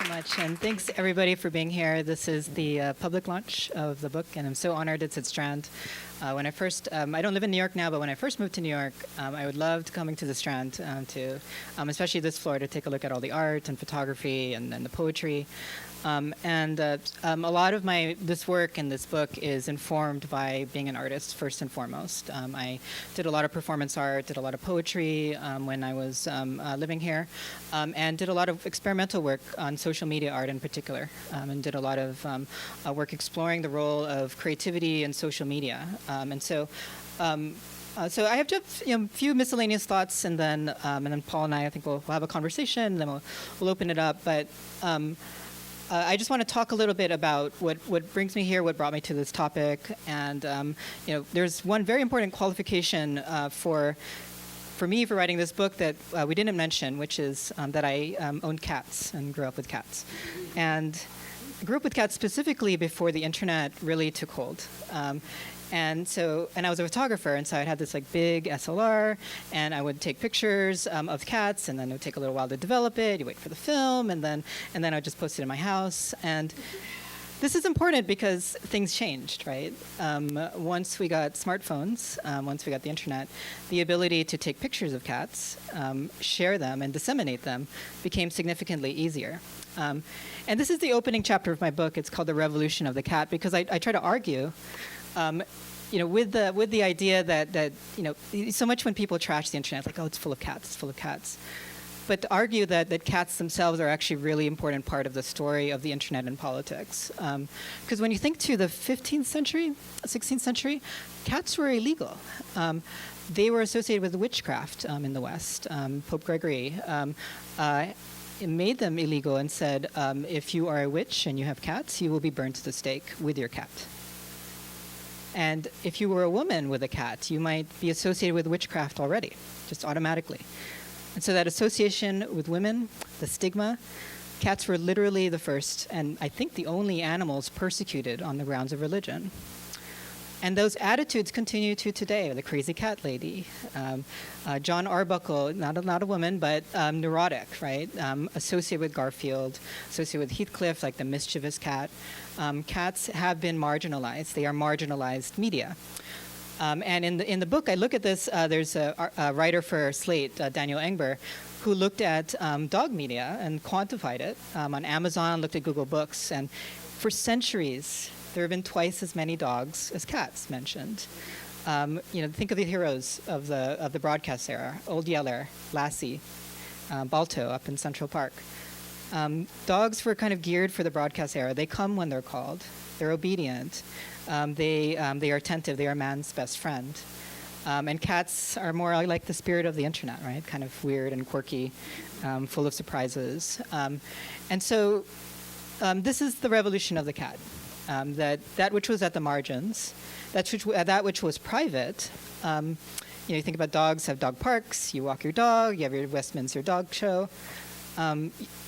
so much, and thanks everybody for being here. This is the public launch of the book, and I'm so honored it's at Strand. When I first, I don't live in New York now, but when I first moved to New York, I would love to coming to the Strand, especially this floor, to take a look at all the art and photography and the poetry. A lot of this work and this book is informed by being an artist first and foremost. I did a lot of performance art, did a lot of poetry when I was living here, and did a lot of experimental work on social media art in particular, and did a lot of work exploring the role of creativity in social media. So I have just a few miscellaneous thoughts, and then Paul and I think we'll have a conversation, and then we'll open it up. But I just want to talk a little bit about what brings me here, what brought me to this topic, and there's one very important qualification for me for writing this book that we didn't mention, which is that I own cats and grew up with cats, and I grew up with cats specifically before the internet really took hold. And I was a photographer, and so I had this big SLR, and I would take pictures of cats, and then it would take a little while to develop it. You wait for the film, and then I'd just post it in my house. And this is important because things changed, right? Once we got smartphones, once we got the internet, the ability to take pictures of cats, share them, and disseminate them became significantly easier. And this is the opening chapter of my book. It's called The Revolution of the Cat, because I try to argue with the idea that so much when people trash the internet, like, oh, it's full of cats, it's full of cats. But to argue that cats themselves are actually a really important part of the story of the internet and politics. Because when you think to the 15th century, 16th century, cats were illegal. They were associated with witchcraft in the West. Pope Gregory made them illegal and said, if you are a witch and you have cats, you will be burned to the stake with your cat. And if you were a woman with a cat, you might be associated with witchcraft already, just automatically. And so that association with women, the stigma, cats were literally the first, and I think the only animals persecuted on the grounds of religion. And those attitudes continue to today. The crazy cat lady, John Arbuckle, not a woman, but neurotic, right? Associated with Garfield, associated with Heathcliff, like the mischievous cat. Cats have been marginalized. They are marginalized media. And in the book, I look at this. There's a writer for Slate, Daniel Engber, who looked at dog media and quantified it on Amazon, looked at Google Books, and for centuries, there have been twice as many dogs as cats mentioned. Think of the heroes of the broadcast era: Old Yeller, Lassie, Balto up in Central Park. Dogs were kind of geared for the broadcast era. They come when they're called. They're obedient. They are attentive. They are man's best friend. And cats are more like the spirit of the internet, right? Kind of weird and quirky, full of surprises. And so this is the revolution of the cat. That which was at the margins, that which was private. You think about dogs have dog parks. You walk your dog. You have your Westminster dog show.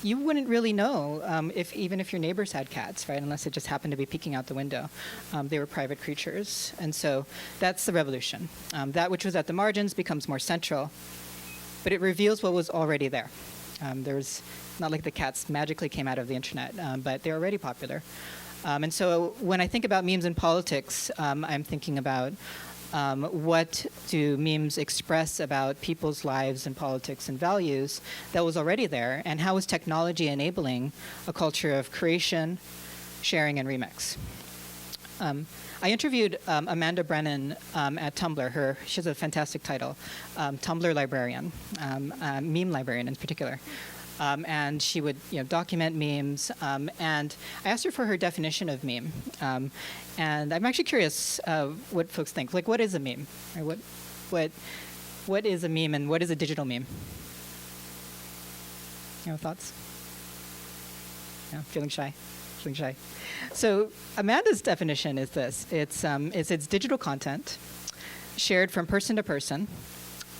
You wouldn't really know even if your neighbors had cats, right? Unless it just happened to be peeking out the window. They were private creatures, and so that's the revolution. That which was at the margins becomes more central, but it reveals what was already there. There's not like the cats magically came out of the internet, but they're already popular. And so when I think about memes in politics, I'm thinking about what do memes express about people's lives and politics and values that was already there, and how is technology enabling a culture of creation, sharing, and remix? I interviewed Amanda Brennan at Tumblr. She has a fantastic title, Tumblr librarian, meme librarian in particular. And she would document memes. And I asked her for her definition of meme. And I'm actually curious what folks think. Like, what is a meme? Or what is a meme, and what is a digital meme? Thoughts? Yeah, feeling shy? Feeling shy. So Amanda's definition is this. It's digital content shared from person to person,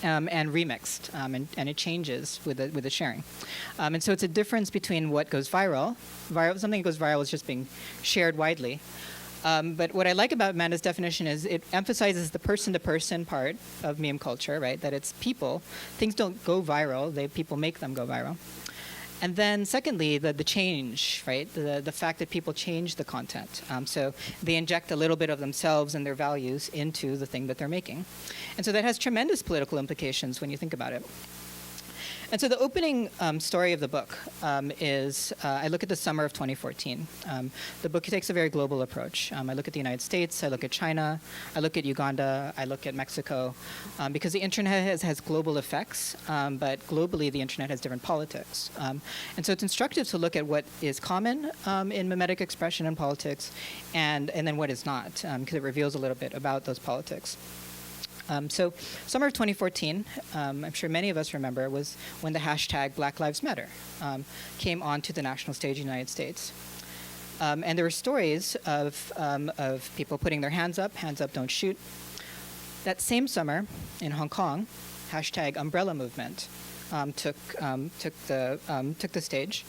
and remixed, and it changes with the sharing. And so it's a difference between what goes viral. Something that goes viral is just being shared widely. But what I like about Amanda's definition is it emphasizes the person-to-person part of meme culture, right? That it's people. Things don't go viral. People make them go viral. And then secondly, the change, right? The fact that people change the content. So they inject a little bit of themselves and their values into the thing that they're making. And so that has tremendous political implications when you think about it. And so the opening story of the book is, I look at the summer of 2014. The book takes a very global approach. I look at the United States, I look at China, I look at Uganda, I look at Mexico, because the internet has global effects, but globally the internet has different politics. And so it's instructive to look at what is common in mimetic expression and politics, and then what is not, because it reveals a little bit about those politics. So summer of 2014, I'm sure many of us remember, was when the hashtag Black Lives Matter came onto the national stage in the United States. And there were stories of people putting their hands up, don't shoot. That same summer in Hong Kong, hashtag Umbrella Movement took the stage.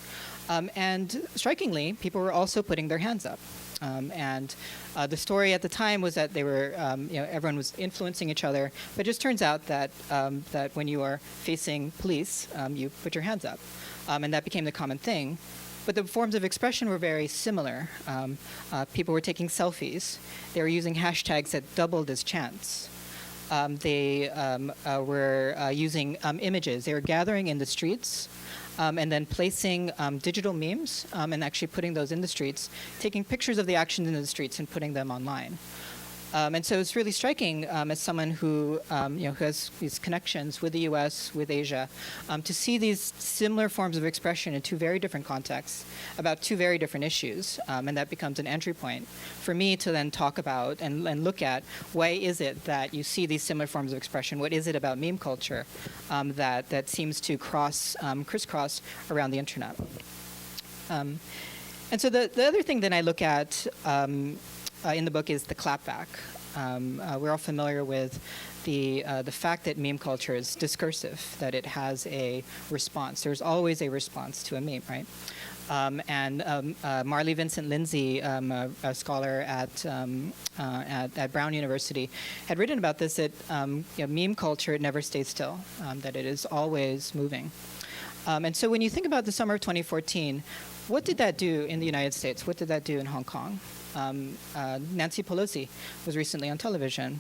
And strikingly, people were also putting their hands up. And the story at the time was that they were, everyone was influencing each other. But it just turns out that that when you are facing police, you put your hands up, and that became the common thing. But the forms of expression were very similar. People were taking selfies. They were using hashtags that doubled as chants. They were using images. They were gathering in the streets. And then placing digital memes and actually putting those in the streets, taking pictures of the actions in the streets and putting them online. And so it's really striking as someone who has these connections with the U.S., with Asia, to see these similar forms of expression in two very different contexts about two very different issues. And that becomes an entry point for me to then talk about and look at why is it that you see these similar forms of expression? What is it about meme culture that seems to crisscross around the internet? And so the other thing that I look at in the book is the clapback. We're all familiar with the fact that meme culture is discursive, that it has a response. There's always a response to a meme, right? And Marley Vincent Lindsay, a scholar at Brown University, had written about this, that meme culture never stays still, that it is always moving. And so when you think about the summer of 2014, what did that do in the United States? What did that do in Hong Kong? Nancy Pelosi was recently on television,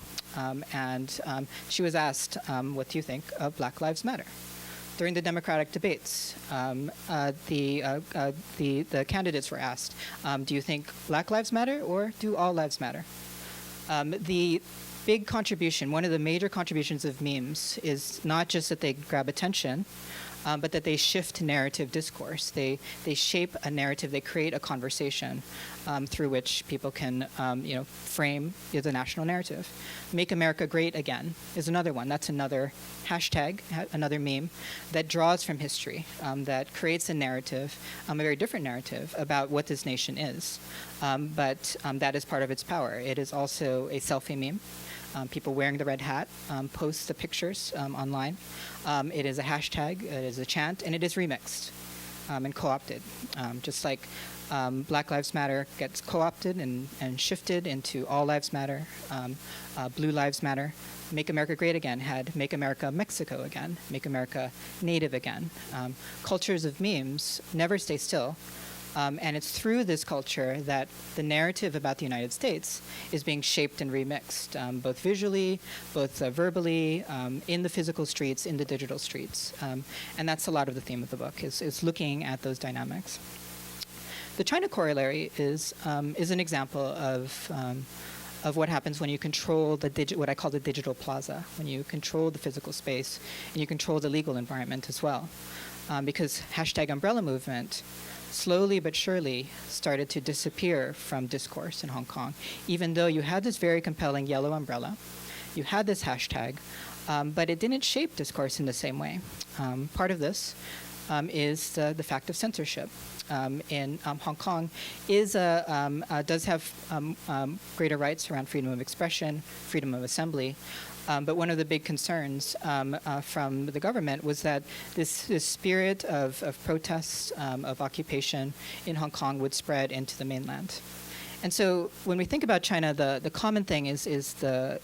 and she was asked, what do you think of Black Lives Matter? During the Democratic debates, the candidates were asked, do you think Black Lives Matter or do all lives matter? The big contribution, one of the major contributions of memes is not just that they grab attention, but that they shift narrative discourse. They shape a narrative. They create a conversation through which people can, frame the national narrative. Make America Great Again is another one. That's another hashtag, another meme that draws from history, that creates a narrative, a very different narrative about what this nation is. But that is part of its power. It is also a selfie meme. People wearing the red hat post the pictures online. It is a hashtag, it is a chant, and it is remixed and co-opted. Just like Black Lives Matter gets co-opted and shifted into All Lives Matter, Blue Lives Matter. Make America Great Again had Make America Mexico Again, Make America Native Again. Cultures of memes never stay still. And it's through this culture that the narrative about the United States is being shaped and remixed, both visually, both verbally, in the physical streets, in the digital streets. And that's a lot of the theme of the book, is looking at those dynamics. The China corollary is an example of what happens when you control what I call the digital plaza, when you control the physical space and you control the legal environment as well. Because hashtag Umbrella Movement slowly but surely started to disappear from discourse in Hong Kong, even though you had this very compelling yellow umbrella, you had this hashtag, but it didn't shape discourse in the same way. Part of this is the fact of censorship. In Hong Kong does have greater rights around freedom of expression, freedom of assembly. But one of the big concerns from the government was that this spirit of protests, of occupation in Hong Kong would spread into the mainland. And so when we think about China, the common thing is the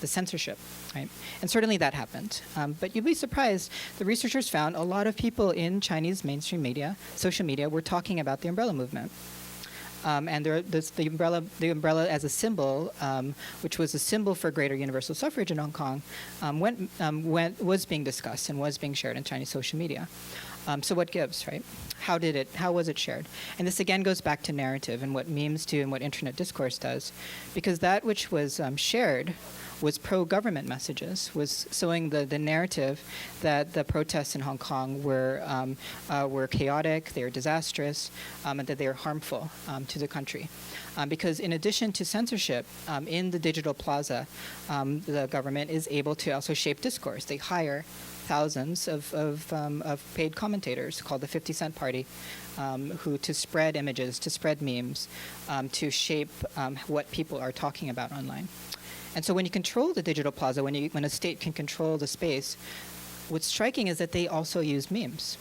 censorship, right? And certainly that happened. But you'd be surprised, the researchers found a lot of people in Chinese mainstream media, social media, were talking about the umbrella movement. And the umbrella as a symbol, which was a symbol for greater universal suffrage in Hong Kong, was being discussed and was being shared in Chinese social media. So what gives, right? How was it shared? And this again goes back to narrative and what memes do and what internet discourse does, because that which was shared was pro-government messages, was sowing the narrative that the protests in Hong Kong were chaotic, they were disastrous, and that they were harmful to the country. Because in addition to censorship, in the digital plaza, the government is able to also shape discourse. They hire thousands of paid commentators called the 50 Cent Party, who to spread images, to spread memes, to shape what people are talking about online. And so when you control the digital plaza, when a state can control the space, what's striking is that they also use memes.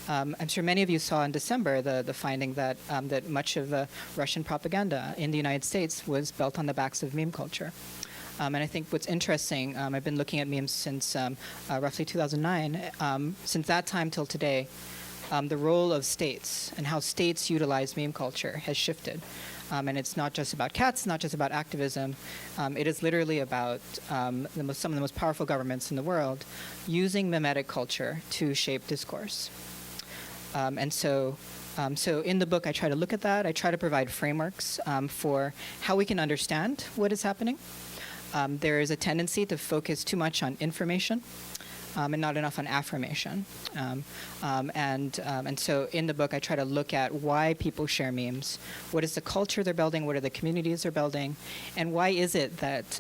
I'm sure many of you saw in December the finding that much of the Russian propaganda in the United States was built on the backs of meme culture. And I think what's interesting, I've been looking at memes since roughly 2009. Since that time till today, the role of states and how states utilize meme culture has shifted. And it's not just about cats, not just about activism. It is literally about some of the most powerful governments in the world using mimetic culture to shape discourse. And so in the book, I try to look at that. I try to provide frameworks for how we can understand what is happening. There is a tendency to focus too much on information and not enough on affirmation. And so in the book, I try to look at why people share memes, what is the culture they're building, what are the communities they're building, and why is it that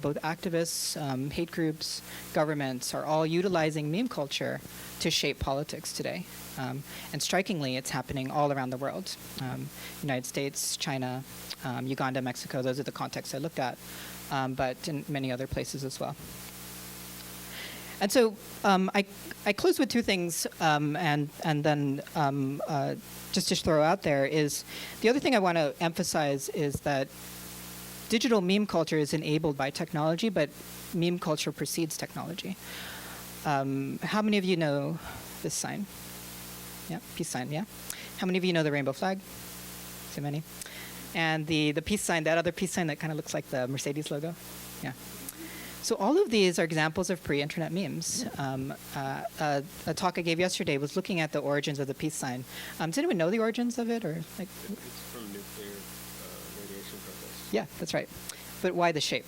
both activists, hate groups, governments are all utilizing meme culture to shape politics today. And strikingly, it's happening all around the world. United States, China, Uganda, Mexico, those are the contexts I looked at, but in many other places as well. And so I close with two things, and then just to throw out there is the other thing I want to emphasize is that digital meme culture is enabled by technology, but meme culture precedes technology. How many of you know this sign? Yeah, peace sign, yeah. How many of you know the rainbow flag? So many. And the peace sign, that other peace sign that kind of looks like the Mercedes logo? Yeah. So all of these are examples of pre-internet memes. A talk I gave yesterday was looking at the origins of the peace sign. Does anyone know the origins of it, or like? It's from nuclear radiation protests. Yeah, that's right. But why the shape?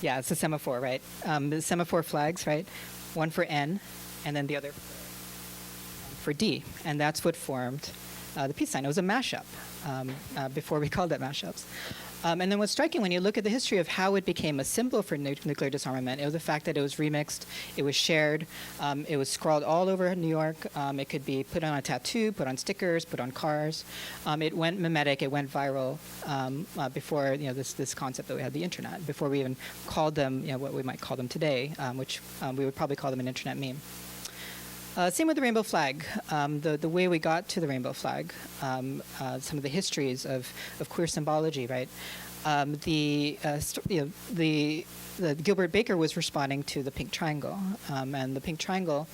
Yeah, it's a semaphore, right? The semaphore flags, right? One for N, and then the other for D, and that's what formed the peace sign. It was a mashup before we called it mashups. And then what's striking when you look at the history of how it became a symbol for nuclear disarmament, it was the fact that it was remixed, it was shared, it was scrawled all over New York. It could be put on a tattoo, put on stickers, put on cars. It went mimetic, it went viral before this concept that we had the internet, before we even called them what we might call them today, which we would probably call them an internet meme. Same with the rainbow flag. The way we got to the rainbow flag, some of the histories of queer symbology, right? The Gilbert Baker was responding to the pink triangle, and the pink triangle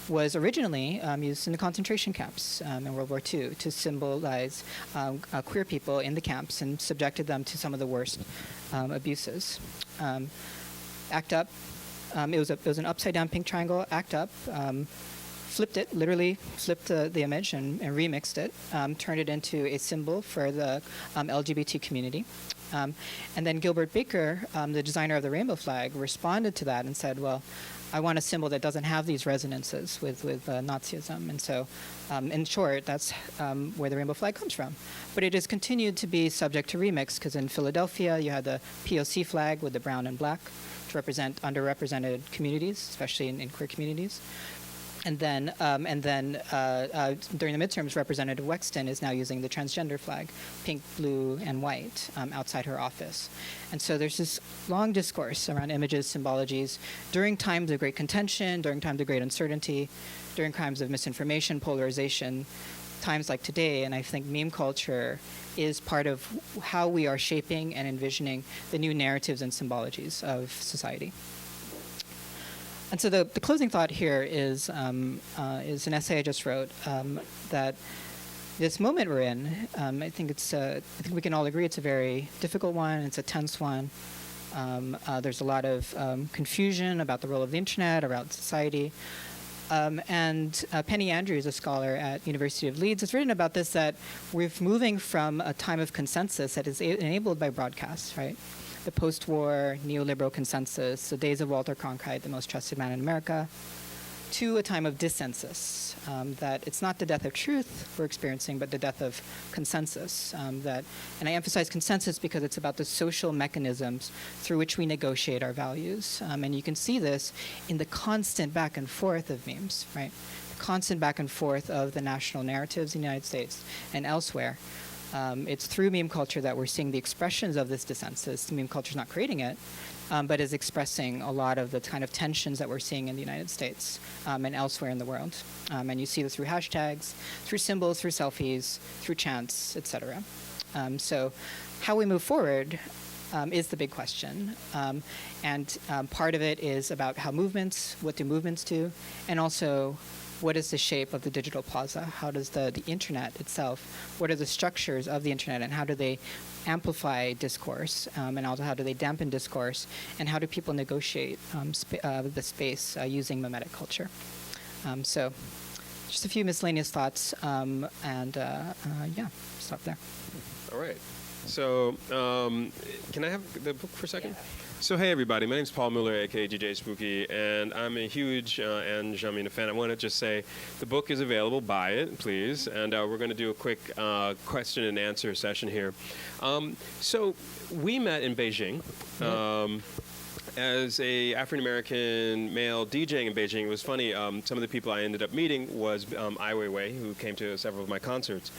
was originally used in the concentration camps in World War II to symbolize queer people in the camps and subjected them to some of the worst abuses. ACT UP. It was an upside-down pink triangle. ACT UP flipped it, literally flipped the image and remixed it, turned it into a symbol for the LGBT community. And then Gilbert Baker, the designer of the rainbow flag, responded to that and said, well, I want a symbol that doesn't have these resonances with Nazism. And so, in short, that's where the rainbow flag comes from. But it has continued to be subject to remix, because in Philadelphia, you had the POC flag with the brown and black to represent underrepresented communities, especially in queer communities. And then during the midterms, Representative Wexton is now using the transgender flag, pink, blue, and white, outside her office. And so there's this long discourse around images, symbologies, during times of great contention, during times of great uncertainty, during times of misinformation, polarization. times like today, and I think meme culture is part of how we are shaping and envisioning the new narratives and symbologies of society. And so the closing thought here is an essay I just wrote that this moment we're in, I think we can all agree it's a very difficult one. It's a tense one. There's a lot of confusion about the role of the internet, around society. And Penny Andrews, a scholar at University of Leeds, has written about this, that we're moving from a time of consensus that is enabled by broadcasts, right? The post-war neoliberal consensus, the days of Walter Cronkite, the most trusted man in America, to a time of dissensus, that it's not the death of truth we're experiencing, but the death of consensus. And I emphasize consensus because it's about the social mechanisms through which we negotiate our values. And you can see this in the constant back and forth of memes, right? The constant back and forth of the national narratives in the United States and elsewhere. It's through meme culture that we're seeing the expressions of this dissensus. Meme culture is not creating it, but is expressing a lot of the kind of tensions that we're seeing in the United States and elsewhere in the world. And you see this through hashtags, through symbols, through selfies, through chants, etc. So how we move forward is the big question. And part of it is about how what do movements do, and also what is the shape of the digital plaza? How does the internet itself, what are the structures of the internet, and how do they amplify discourse, and also how do they dampen discourse, and how do people negotiate the space using mimetic culture? So just a few miscellaneous thoughts, yeah, stop there. All right. So can I have the book for a second? Yeah. So hey everybody, my name's Paul Mueller, aka DJ Spooky, and I'm a huge Xiao Mina fan. I want to just say the book is available, buy it, please, and we're going to do a quick question and answer session here. So we met in Beijing. As a African-American male DJing in Beijing, it was funny, some of the people I ended up meeting was Ai Weiwei, who came to several of my concerts.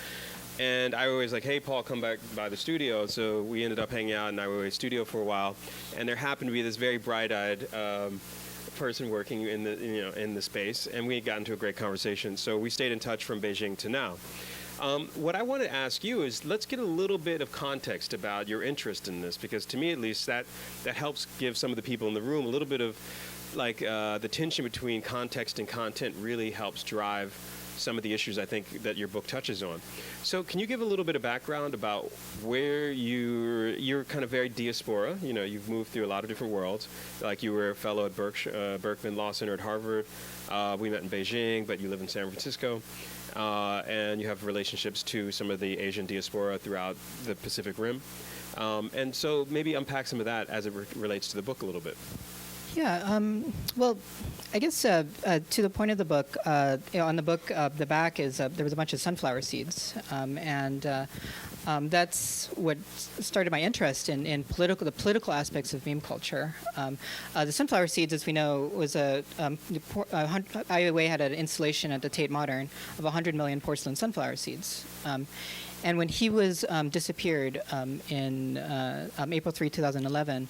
And I was like, hey, Paul, come back by the studio. So we ended up hanging out in Ai Weiwei's studio for a while. And there happened to be this very bright-eyed person working in the space. And we got into a great conversation. So we stayed in touch from Beijing to now. What I want to ask you is, let's get a little bit of context about your interest in this. Because to me, at least, that helps give some of the people in the room a little bit of, like, the tension between context and content really helps drive some of the issues I think that your book touches on. So can you give a little bit of background about where you're kind of very diaspora, you've moved through a lot of different worlds, like you were a fellow at Berkman Law Center at Harvard, we met in Beijing, but you live in San Francisco, and you have relationships to some of the Asian diaspora throughout the Pacific Rim. And so maybe unpack some of that as it relates to the book a little bit. Yeah, well, I guess to the point of the book, on the book, the back is there was a bunch of sunflower seeds, and that's what started my interest in the political aspects of meme culture. The sunflower seeds, as we know, was Ai Weiwei had an installation at the Tate Modern of 100 million porcelain sunflower seeds. And when he was disappeared in April 3, 2011,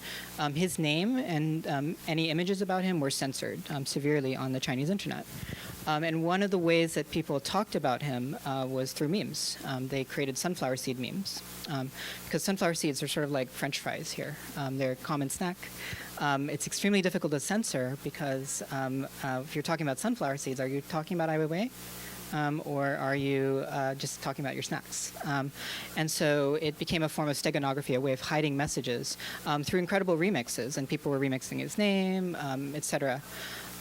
his name and any images about him were censored severely on the Chinese internet. And one of the ways that people talked about him was through memes. They created sunflower seed memes because sunflower seeds are sort of like French fries here. They're a common snack. It's extremely difficult to censor because if you're talking about sunflower seeds, are you talking about Ai Weiwei? Or are you just talking about your snacks? And so it became a form of steganography, a way of hiding messages through incredible remixes, and people were remixing his name, etc.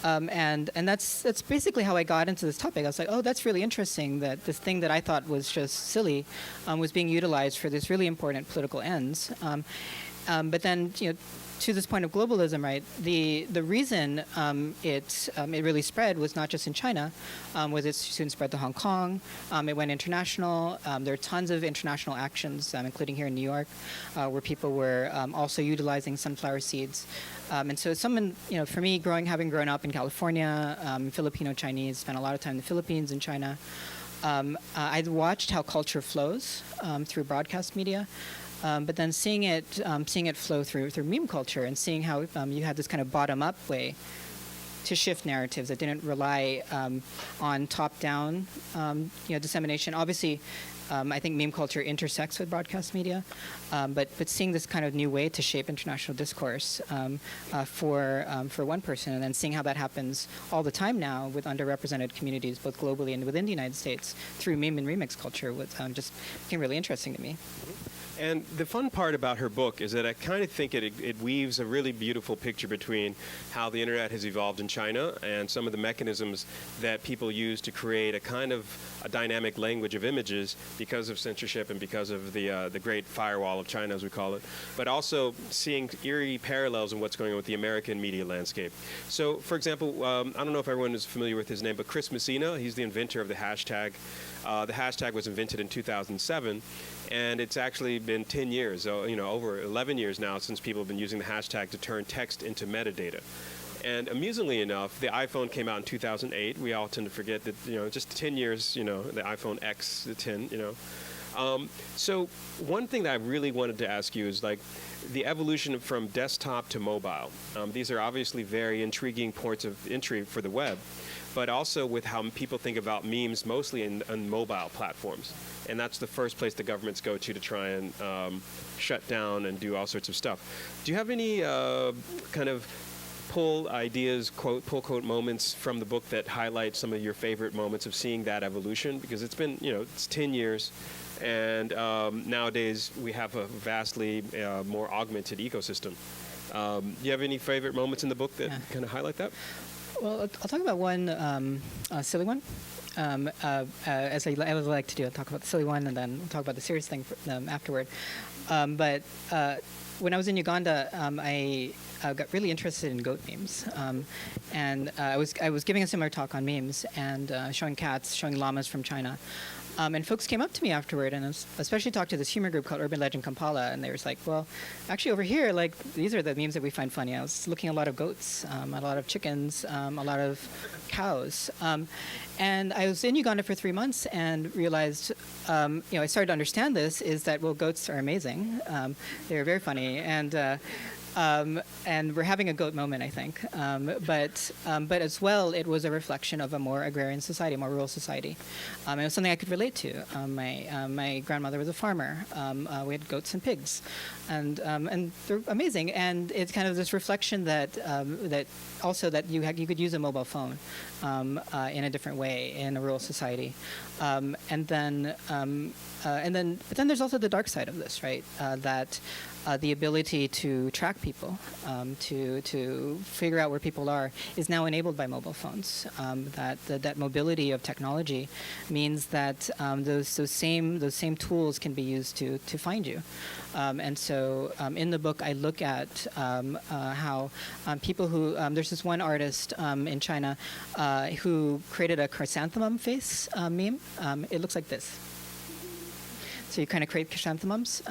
And that's basically how I got into this topic. I was like, oh, that's really interesting that this thing that I thought was just silly was being utilized for this really important political ends. But then, to this point of globalism, right? The reason it really spread was not just in China, was it soon spread to Hong Kong. It went international. There are tons of international actions, including here in New York, where people were also utilizing sunflower seeds. And so someone, for me, having grown up in California, Filipino Chinese, spent a lot of time in the Philippines and China. I watched how culture flows through broadcast media. But then seeing it flow through meme culture and seeing how you had this kind of bottom-up way shift narratives, that didn't rely on top-down dissemination. Obviously, I think meme culture intersects with broadcast media, but seeing this kind of new way to shape international discourse for one person, and then seeing how that happens all the time now with underrepresented communities, both globally and within the United States, through meme and remix culture, was just became really interesting to me. And the fun part about her book is that I kind of think it weaves a really beautiful picture between how the internet has evolved in China and some of the mechanisms that people use to create a kind of a dynamic language of images because of censorship and because of the great firewall of China, as we call it, but also seeing eerie parallels in what's going on with the American media landscape. So, for example, I don't know if everyone is familiar with his name, but Chris Messina, he's the inventor of the hashtag. The hashtag was invented in 2007. And it's actually been 10 years, over 11 years now since people have been using the hashtag to turn text into metadata. And amusingly enough, the iPhone came out in 2008. We all tend to forget that, just 10 years, the iPhone X, the 10, So one thing that I really wanted to ask you is like the evolution from desktop to mobile. These are obviously very intriguing points of entry for the web, but also with how people think about memes mostly on mobile platforms. And that's the first place the governments go to try and shut down and do all sorts of stuff. Do you have any kind of pull ideas, pull quote moments from the book that highlight some of your favorite moments of seeing that evolution? Because it's been, it's 10 years. And nowadays we have a vastly more augmented ecosystem. Do you have any favorite moments in the book that kind of highlight that? Well, I'll talk about one silly one. As I like to do, I'll talk about the silly one and then we'll talk about the serious thing afterward. But when I was in Uganda, I got really interested in goat memes. And I was giving a similar talk on memes and showing cats, showing llamas from China. And folks came up to me afterward, and especially talked to this humor group called Urban Legend Kampala, and they were like, well, actually over here, like, these are the memes that we find funny. I was looking at a lot of goats, a lot of chickens, a lot of cows. And I was in Uganda for 3 months and realized, I started to understand this, is that, well, goats are amazing. They're very funny, and we're having a goat moment, I think. But as well, it was a reflection of a more agrarian society, a more rural society. It was something I could relate to. My grandmother was a farmer. We had goats and pigs, and they're amazing. And it's kind of this reflection that also that you could use a mobile phone in a different way in a rural society, but then there's also the dark side of this, right? That the ability to track people, to figure out where people are, is now enabled by mobile phones. That mobility of technology means that those same tools can be used to find you. And so in the book, I look at how people who there's this one artist in China who created a chrysanthemum face meme. It looks like this. So you kind of create chrysanthemums.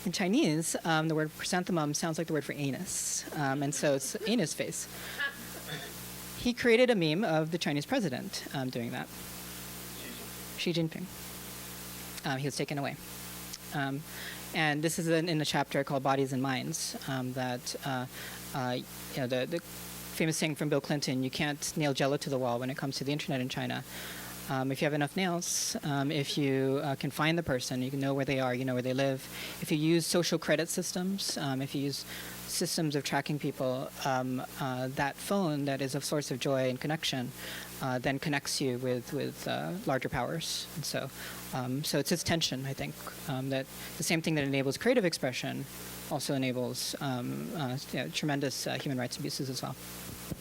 In Chinese, the word chrysanthemum sounds like the word for anus. And so it's anus face. He created a meme of the Chinese president doing that. Xi Jinping. He was taken away. And this is in a chapter called Bodies and Minds, the famous saying from Bill Clinton, you can't nail Jello to the wall when it comes to the internet in China. If you have enough nails, if you can find the person, you can know where they are, you know where they live. If you use social credit systems, if you use systems of tracking people, that phone that is a source of joy and connection then connects you with larger powers. And so it's this tension, I think, that the same thing that enables creative expression also enables tremendous human rights abuses as well.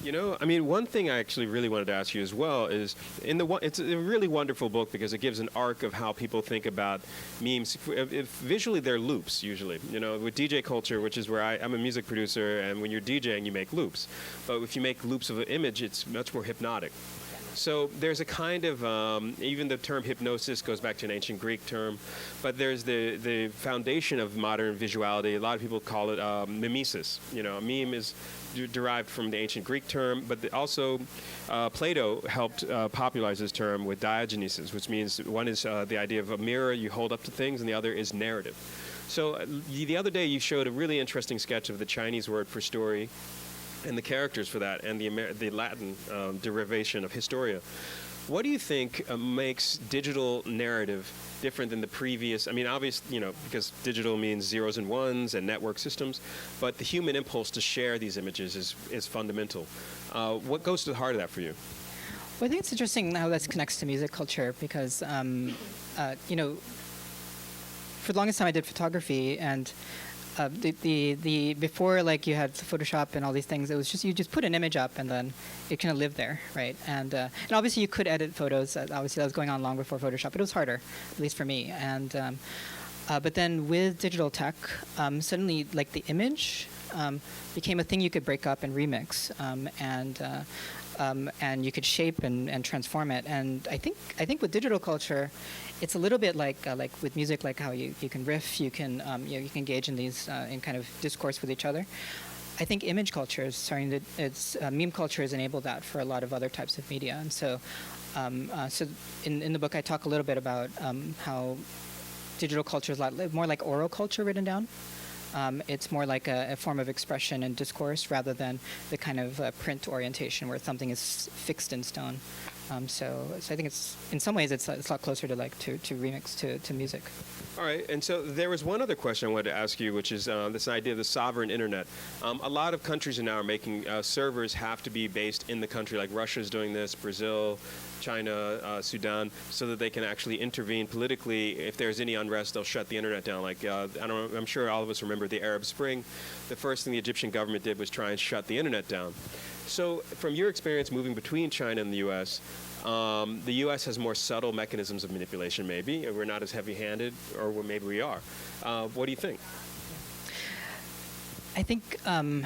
One thing I actually really wanted to ask you as well is, it's a really wonderful book because it gives an arc of how people think about memes. If visually, they're loops, usually. With DJ culture, which is where I'm a music producer, and when you're DJing, you make loops. But if you make loops of an image, it's much more hypnotic. So there's a kind of, even the term hypnosis goes back to an ancient Greek term, but there's the foundation of modern visuality. A lot of people call it mimesis. A meme is derived from the ancient Greek term, but also Plato helped popularize this term with Diogenesis, which means one is the idea of a mirror you hold up to things, and the other is narrative. So the other day you showed a really interesting sketch of the Chinese word for story, and the characters for that, and the Latin derivation of Historia. What do you think makes digital narrative different than the previous? I mean, obviously, because digital means zeros and ones and network systems, but the human impulse to share these images is fundamental. What goes to the heart of that for you? Well, I think it's interesting how this connects to music culture because, for the longest time I did photography, and the before, like, you had Photoshop and all these things, it was just you just put an image up and then it kind of lived there, right? And obviously you could edit photos. Obviously that was going on long before Photoshop, but it was harder, at least for me. And but then with digital tech, suddenly, like, the image became a thing you could break up and remix, and you could shape and transform it. And I think with digital culture, it's a little bit like with music, like how you can riff, you can engage in these in kind of discourse with each other. I think image culture is starting to meme culture has enabled that for a lot of other types of media. And so in the book I talk a little bit about how digital culture is a lot more like oral culture written down. It's more like a form of expression and discourse rather than the kind of print orientation where something is fixed in stone. So I think it's in some ways it's a lot closer to to remix to music. All right, and so there was one other question I wanted to ask you, which is this idea of the sovereign internet. A lot of countries now are making servers have to be based in the country, like Russia's doing this, Brazil, China, Sudan, so that they can actually intervene politically. If there's any unrest, they'll shut the internet down. Like I'm sure all of us remember the Arab Spring. The first thing the Egyptian government did was try and shut the internet down. So from your experience moving between China and the U.S., the U.S. has more subtle mechanisms of manipulation, maybe. We're not as heavy-handed, or maybe we are. What do you think? I think, when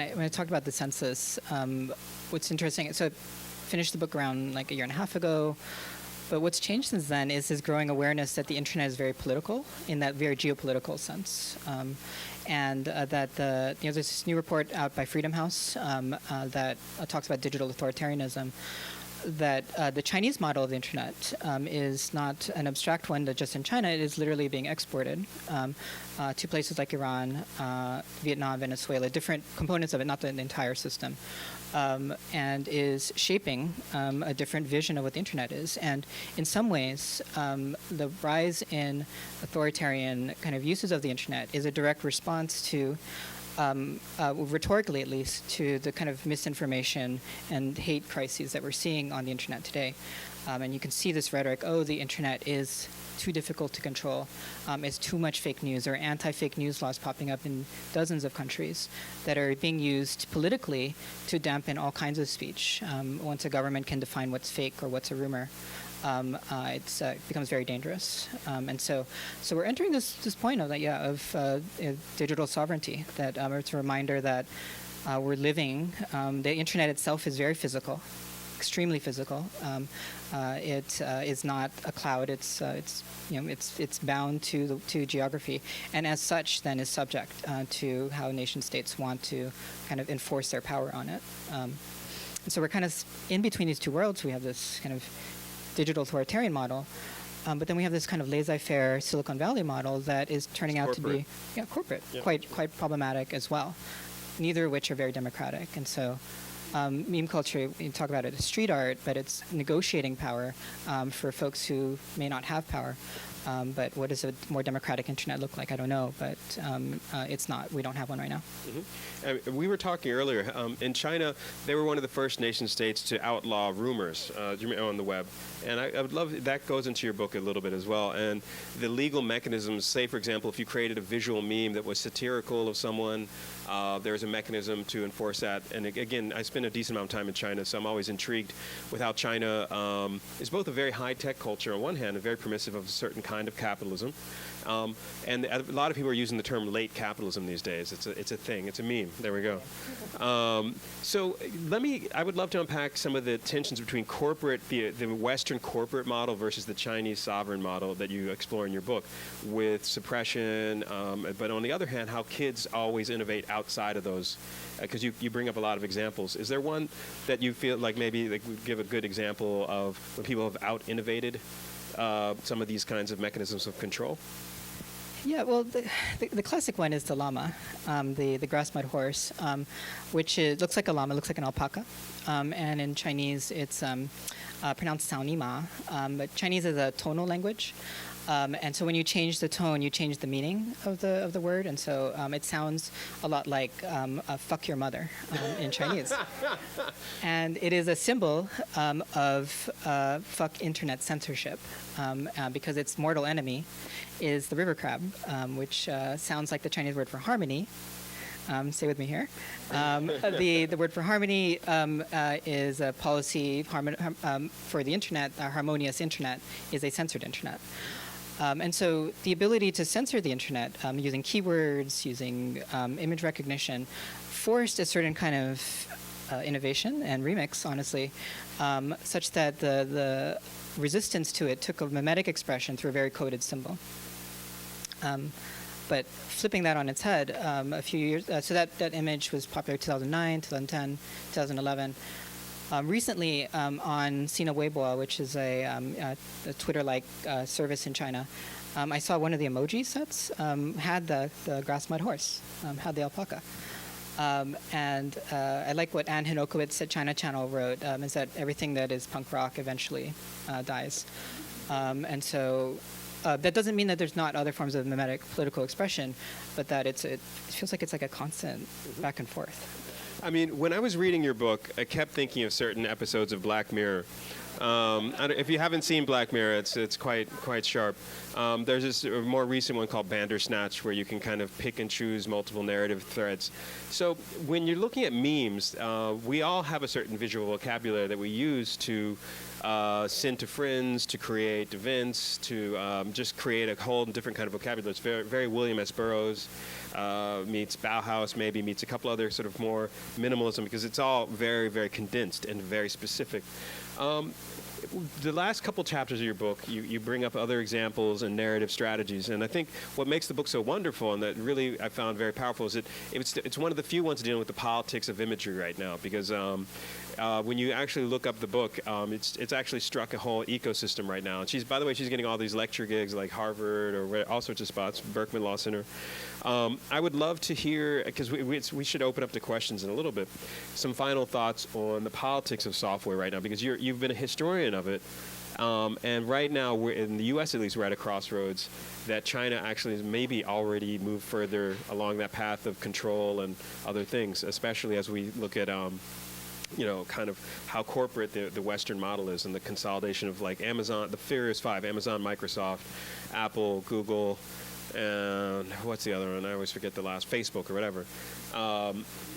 I talked about the census, what's interesting, so I finished the book around like a year and a half ago, but what's changed since then is this growing awareness that the internet is very political, in that very geopolitical sense. And that there's this new report out by Freedom House that talks about digital authoritarianism, that the Chinese model of the internet is not an abstract one that just in China. It is literally being exported to places like Iran, Vietnam, Venezuela, different components of it, not the entire system, and is shaping a different vision of what the internet is. And in some ways, the rise in authoritarian kind of uses of the internet is a direct response to rhetorically at least, to the kind of misinformation and hate crises that we're seeing on the internet today. And you can see this rhetoric, the internet is too difficult to control, it's too much fake news, or anti-fake news laws popping up in dozens of countries that are being used politically to dampen all kinds of speech. Once a government can define what's fake or what's a rumor, it becomes very dangerous. And so we're entering this point of digital sovereignty. That it's a reminder that we're living. The internet itself is very physical, extremely physical. It is not a cloud. It's bound to geography, and as such, then is subject to how nation states want to kind of enforce their power on it. And so we're kind of in between these two worlds. We have this kind of digital authoritarian model, but then we have this kind of laissez-faire Silicon Valley model that is turning out to be corporate, quite problematic as well. Neither of which are very democratic. And so meme culture, you talk about it as street art, but it's negotiating power for folks who may not have power. But what does a more democratic internet look like? I don't know, but it's not. We don't have one right now. Mm-hmm. We were talking earlier. In China, they were one of the first nation states to outlaw rumors on the web. And I would love, that goes into your book a little bit as well. And the legal mechanisms, say, for example, if you created a visual meme that was satirical of someone, there's a mechanism to enforce that. And again, I spend a decent amount of time in China, so I'm always intrigued with how China is both a very high-tech culture on one hand, and very permissive of a certain kind of capitalism. And a lot of people are using the term late capitalism these days. It's a thing. It's a meme. There we go. So I would love to unpack some of the tensions between the Western corporate model versus the Chinese sovereign model that you explore in your book, with suppression, but on the other hand, how kids always innovate outside of those, because you bring up a lot of examples. Is there one that you feel like maybe would give a good example of when people have out-innovated some of these kinds of mechanisms of control? Yeah, well, the classic one is the llama, the grass mud horse, which looks like a llama, looks like an alpaca. And in Chinese, it's pronounced Xiao Mina. But Chinese is a tonal language. And so when you change the tone, you change the meaning of the word. And so it sounds a lot like fuck your mother in Chinese. And it is a symbol of fuck internet censorship because its mortal enemy is the river crab, which sounds like the Chinese word for harmony. Stay with me here. The word for harmony is a policy for the internet. A harmonious internet is a censored internet. And so the ability to censor the internet using keywords, using image recognition, forced a certain kind of innovation and remix, honestly, such that the resistance to it took a mimetic expression through a very coded symbol. But flipping that on its head, a few years, so that image was popular 2009, 2010, 2011. Recently, on Sina Weibo, which is a Twitter-like service in China, I saw one of the emoji sets had the grass mud horse, had the alpaca. And I like what Anne Hinokowitz at China Channel wrote, is that everything that is punk rock eventually dies. And so that doesn't mean that there's not other forms of mimetic political expression, but that it feels like it's like a constant back and forth. I mean, when I was reading your book, I kept thinking of certain episodes of Black Mirror. If you haven't seen Black Mirror, it's quite sharp. There's this more recent one called Bandersnatch, where you can kind of pick and choose multiple narrative threads. So when you're looking at memes, we all have a certain visual vocabulary that we use to send to friends, to create events, to just create a whole different kind of vocabulary. It's very, very William S. Burroughs meets Bauhaus, maybe meets a couple other sort of more minimalism, because it's all very, very condensed and very specific. The last couple chapters of your book, you bring up other examples and narrative strategies, and I think what makes the book so wonderful and that really I found very powerful is that it's one of the few ones dealing with the politics of imagery right now, because when you actually look up the book, it's actually struck a whole ecosystem right now. And by the way, she's getting all these lecture gigs like Harvard or all sorts of spots, Berkman Law Center. I would love to hear, because we should open up to questions in a little bit, some final thoughts on the politics of software right now, because you've been a historian of it. And right now, we're in the U.S. at least, we're at a crossroads that China actually has maybe already moved further along that path of control and other things, especially as we look at kind of how corporate the Western model is and the consolidation of like Amazon, the Furious Five, Amazon, Microsoft, Apple, Google, and what's the other one? I always forget the last, Facebook or whatever.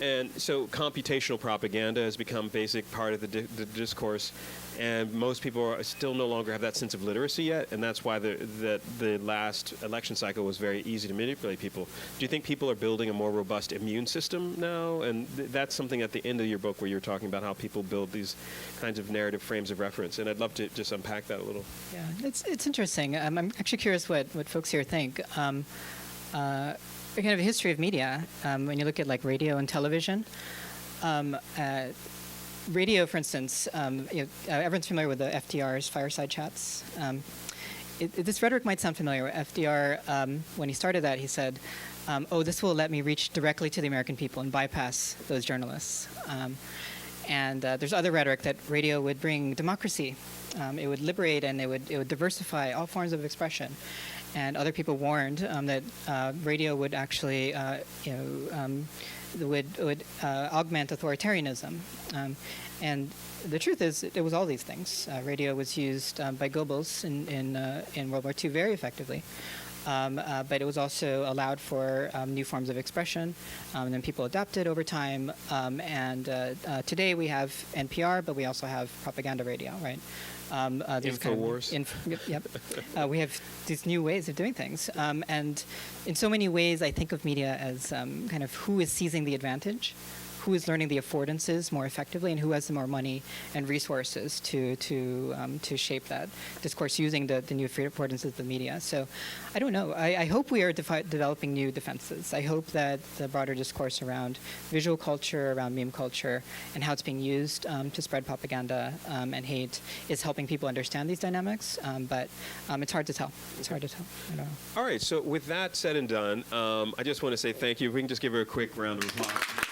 And so computational propaganda has become basic part of the discourse, and most people still no longer have that sense of literacy yet, and that's why the last election cycle was very easy to manipulate people. Do you think people are building a more robust immune system now? And that's something at the end of your book where you're talking about how people build these kinds of narrative frames of reference, and I'd love to just unpack that a little. Yeah, it's interesting. I'm actually curious what folks here think. Kind of a history of media, when you look at like radio and television, radio, for instance, everyone's familiar with the FDR's fireside chats. This rhetoric might sound familiar. FDR, when he started that, he said, this will let me reach directly to the American people and bypass those journalists. And there's other rhetoric that radio would bring democracy. It would liberate and it would diversify all forms of expression. And other people warned that radio would actually, would augment authoritarianism. And the truth is, it was all these things. Radio was used by Goebbels in World War II very effectively. But it was also allowed for new forms of expression, and then people adapted over time. And today we have NPR, but we also have propaganda radio, right? InfoWars. We have these new ways of doing things. And in so many ways, I think of media as kind of who is seizing the advantage, who is learning the affordances more effectively and who has the more money and resources to shape that discourse using the new affordances of the media. So I don't know. I hope we are developing new defenses. I hope that the broader discourse around visual culture, around meme culture, and how it's being used to spread propaganda and hate is helping people understand these dynamics. But it's hard to tell. It's hard to tell. I don't know. All right, so with that said and done, I just want to say thank you. If we can just give her a quick round of applause.